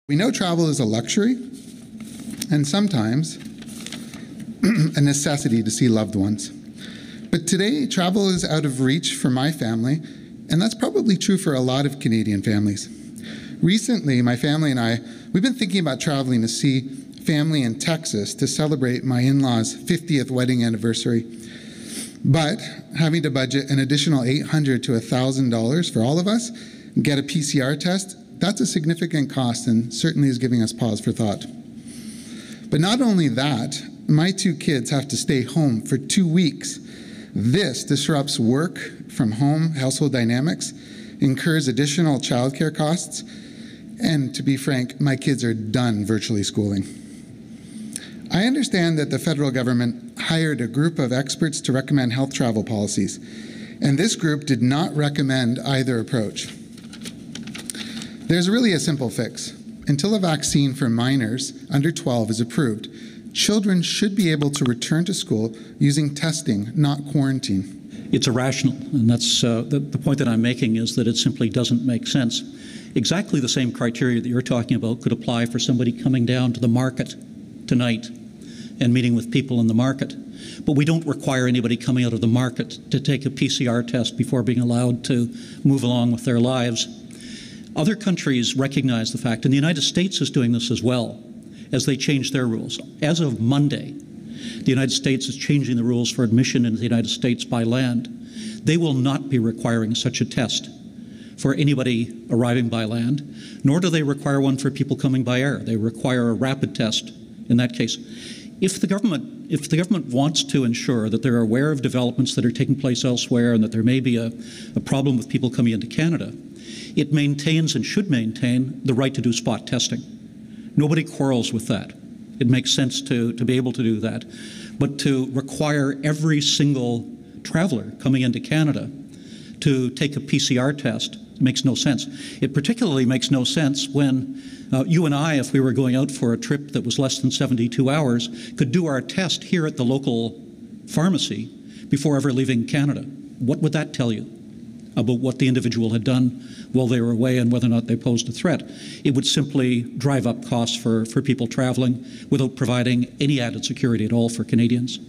We know travel is a luxury and sometimes a necessity to see loved ones. But today, travel is out of reach for my family, and that's probably true for a lot of Canadian families. Recently, my family and I, we've been thinking about traveling to see family in Texas to celebrate my in-laws' 50th wedding anniversary. But having to budget an additional $800 to $1,000 for all of us, and get a PCR test, that's a significant cost and certainly is giving us pause for thought. But not only that, my two kids have to stay home for 2 weeks. This disrupts work from home, household dynamics, incurs additional childcare costs, and to be frank, my kids are done virtually schooling. I understand that the federal government hired a group of experts to recommend health travel policies, and this group did not recommend either approach. There's really a simple fix. Until a vaccine for minors under 12 is approved, children should be able to return to school using testing, not quarantine. It's irrational, and that's the point that I'm making is that it simply doesn't make sense. Exactly the same criteria that you're talking about could apply for somebody coming down to the market tonight and meeting with people in the market. But we don't require anybody coming out of the market to take a PCR test before being allowed to move along with their lives. Other countries recognize the fact, and the United States is doing this as well, as they change their rules. As of Monday, the United States is changing the rules for admission into the United States by land. They will not be requiring such a test for anybody arriving by land, nor do they require one for people coming by air. They require a rapid test in that case. If the government wants to ensure that they're aware of developments that are taking place elsewhere and that there may be a problem with people coming into Canada, it maintains and should maintain the right to do spot testing. Nobody quarrels with that. It makes sense to be able to do that. But to require every single traveler coming into Canada to take a PCR test makes no sense. It particularly makes no sense when you and I, if we were going out for a trip that was less than 72 hours, could do our test here at the local pharmacy before ever leaving Canada. What would that tell you about what the individual had done while they were away and whether or not they posed a threat? It would simply drive up costs for people traveling without providing any added security at all for Canadians.